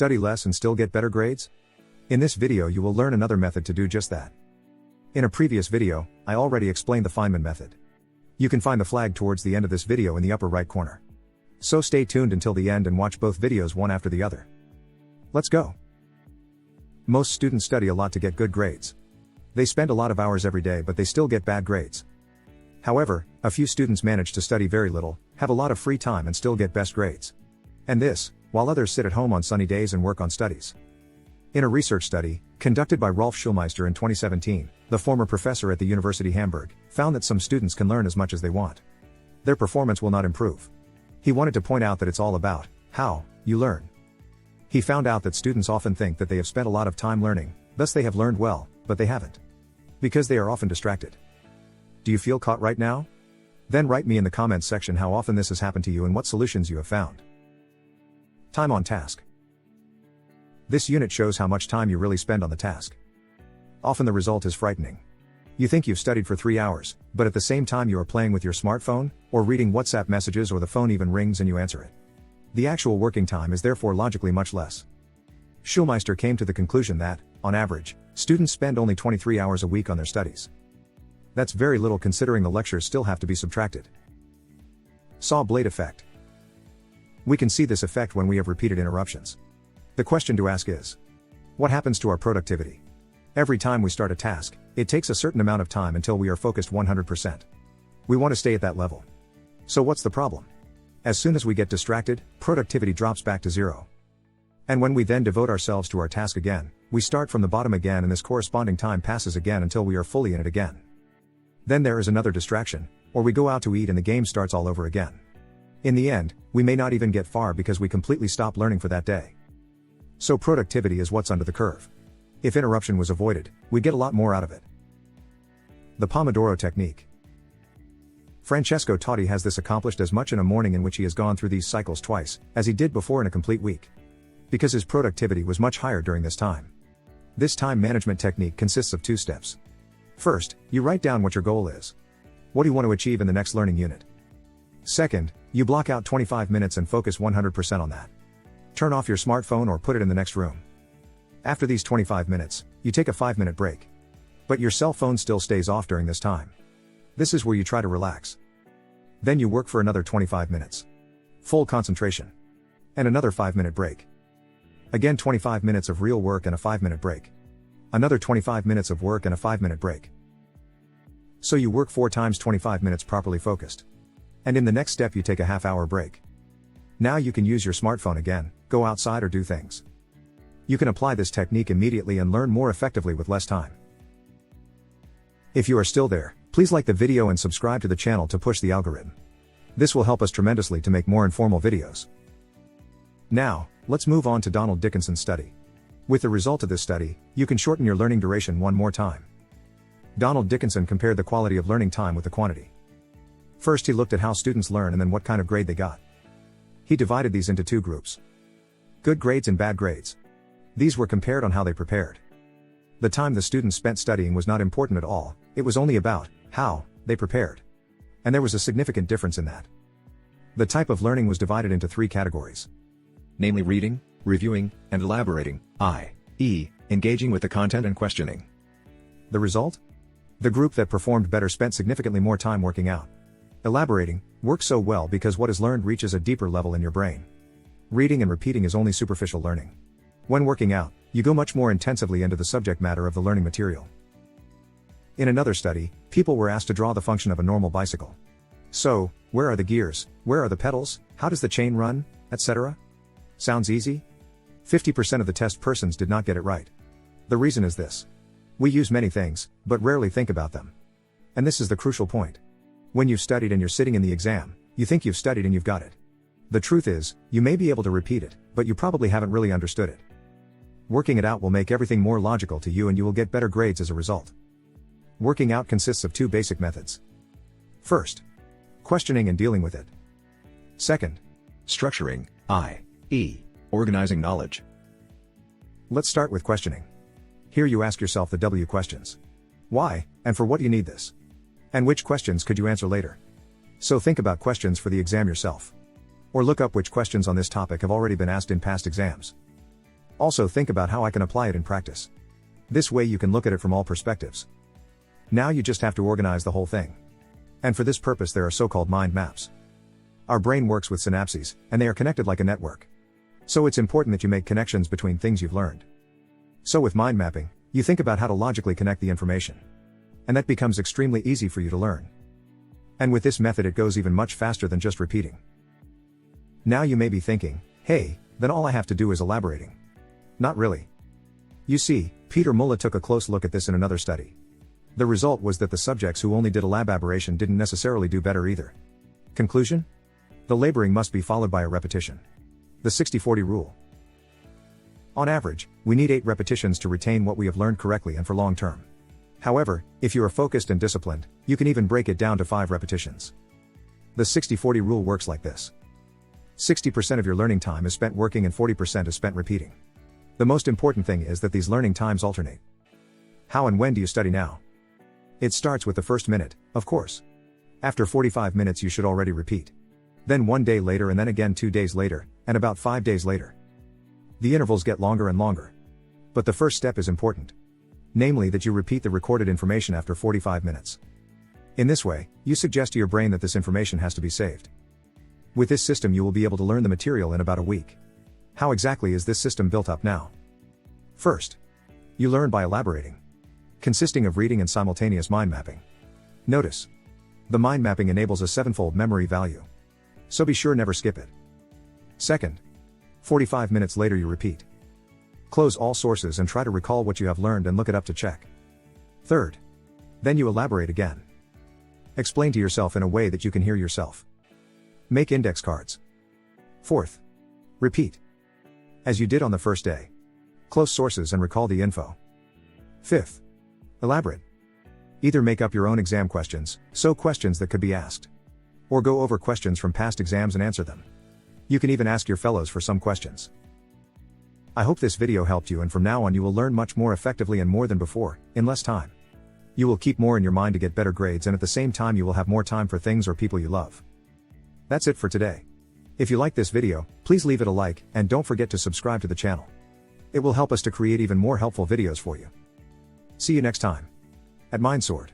Study less and still get better grades? In this video you will learn another method to do just that. In a previous video, I already explained the Feynman method. You can find the flag towards the end of this video in the upper right corner. So stay tuned until the end and watch both videos one after the other. Let's go. Most students study a lot to get good grades. They spend a lot of hours every day but they still get bad grades. However, a few students manage to study very little, have a lot of free time and still get best grades. And this, while others sit at home on sunny days and work on studies. In a research study, conducted by Rolf Schulmeister in 2017, the former professor at the University Hamburg, found that some students can learn as much as they want. Their performance will not improve. He wanted to point out that it's all about how you learn. He found out that students often think that they have spent a lot of time learning, thus they have learned well, but they haven't. Because they are often distracted. Do you feel caught right now? Then write me in the comments section how often this has happened to you and what solutions you have found. Time on task. This unit shows how much time you really spend on the task. Often the result is frightening. You think you've studied for 3 hours, but at the same time you are playing with your smartphone, or reading WhatsApp messages, or the phone even rings and you answer it. The actual working time is therefore logically much less. Schulmeister came to the conclusion that, on average, students spend only 23 hours a week on their studies. That's very little considering the lectures still have to be subtracted. Saw blade effect. We can see this effect when we have repeated interruptions. The question to ask is, what happens to our productivity? Every time we start a task, it takes a certain amount of time until we are focused 100%. We want to stay at that level. So what's the problem? As soon as we get distracted, productivity drops back to zero. And when we then devote ourselves to our task again, we start from the bottom again and this corresponding time passes again until we are fully in it again. Then there is another distraction, or we go out to eat and the game starts all over again. In the end, we may not even get far because we completely stop learning for that day. So productivity is what's under the curve. If interruption was avoided, we'd get a lot more out of it. The Pomodoro Technique. Francesco Totti has this accomplished as much in a morning in which he has gone through these cycles twice, as he did before in a complete week. Because his productivity was much higher during this time. This time management technique consists of 2 steps. First, you write down what your goal is. What do you want to achieve in the next learning unit? Second, you block out 25 minutes and focus 100% on that. Turn off your smartphone or put it in the next room. After these 25 minutes, you take a 5-minute break. But your cell phone still stays off during this time. This is where you try to relax. Then you work for another 25 minutes. Full concentration. And another 5-minute break. Again 25 minutes of real work and a 5-minute break. Another 25 minutes of work and a 5-minute break. So you work 4 times 25 minutes properly focused. And in the next step you take a half-hour break. Now you can use your smartphone again, go outside or do things. You can apply this technique immediately and learn more effectively with less time. If you are still there, please like the video and subscribe to the channel to push the algorithm. This will help us tremendously to make more informal videos. Now, let's move on to Donald Dickinson's study. With the result of this study, you can shorten your learning duration one more time. Donald Dickinson compared the quality of learning time with the quantity. First he looked at how students learn and then what kind of grade they got. He divided these into 2 groups. Good grades and bad grades. These were compared on how they prepared. The time the students spent studying was not important at all, it was only about how they prepared. And there was a significant difference in that. The type of learning was divided into 3 categories. Namely reading, reviewing, and elaborating, i.e., engaging with the content and questioning. The result? The group that performed better spent significantly more time working out. Elaborating works so well because what is learned reaches a deeper level in your brain. Reading and repeating is only superficial learning. When working out, you go much more intensively into the subject matter of the learning material. In another study, people were asked to draw the function of a normal bicycle. So, where are the gears, where are the pedals, how does the chain run, etc.? Sounds easy? 50% of the test persons did not get it right. The reason is this. We use many things, but rarely think about them. And this is the crucial point. When you've studied and you're sitting in the exam, you think you've studied and you've got it. The truth is, you may be able to repeat it, but you probably haven't really understood it. Working it out will make everything more logical to you and you will get better grades as a result. Working out consists of 2 basic methods. First, questioning and dealing with it. Second, structuring, i.e., organizing knowledge. Let's start with questioning. Here you ask yourself the W questions. Why, and for what do you need this? And which questions could you answer later? So think about questions for the exam yourself. Or look up which questions on this topic have already been asked in past exams. Also think about how I can apply it in practice. This way you can look at it from all perspectives. Now you just have to organize the whole thing. And for this purpose there are so-called mind maps. Our brain works with synapses, and they are connected like a network. So it's important that you make connections between things you've learned. So with mind mapping, you think about how to logically connect the information. And that becomes extremely easy for you to learn. And with this method it goes even much faster than just repeating. Now you may be thinking, hey, then all I have to do is elaborating. Not really. You see, Peter Mulla took a close look at this in another study. The result was that the subjects who only did elaboration didn't necessarily do better either. Conclusion? The laboring must be followed by a repetition. The 60-40 rule. On average, we need 8 repetitions to retain what we have learned correctly and for long term. However, if you are focused and disciplined, you can even break it down to 5 repetitions. The 60-40 rule works like this. 60% of your learning time is spent working and 40% is spent repeating. The most important thing is that these learning times alternate. How and when do you study now? It starts with the first minute, of course. After 45 minutes you should already repeat. Then 1 day later and then again 2 days later, and about 5 days later. The intervals get longer and longer. But the first step is important. Namely that you repeat the recorded information after 45 minutes. In this way, you suggest to your brain that this information has to be saved. With this system you will be able to learn the material in about a week. How exactly is this system built up now? First, you learn by elaborating, consisting of reading and simultaneous mind mapping. Notice, the mind mapping enables a 7-fold memory value. So be sure never skip it. Second, 45 minutes later you repeat. Close all sources and try to recall what you have learned and look it up to check. Third, then you elaborate again. Explain to yourself in a way that you can hear yourself. Make index cards. Fourth, repeat. As you did on the first day. Close sources and recall the info. Fifth, elaborate. Either make up your own exam questions, so questions that could be asked. Or go over questions from past exams and answer them. You can even ask your fellows for some questions. I hope this video helped you, and from now on you will learn much more effectively and more than before, in less time. You will keep more in your mind to get better grades, and at the same time you will have more time for things or people you love. That's it for today. If you like this video, please leave it a like, and don't forget to subscribe to the channel. It will help us to create even more helpful videos for you. See you next time. At MindSword.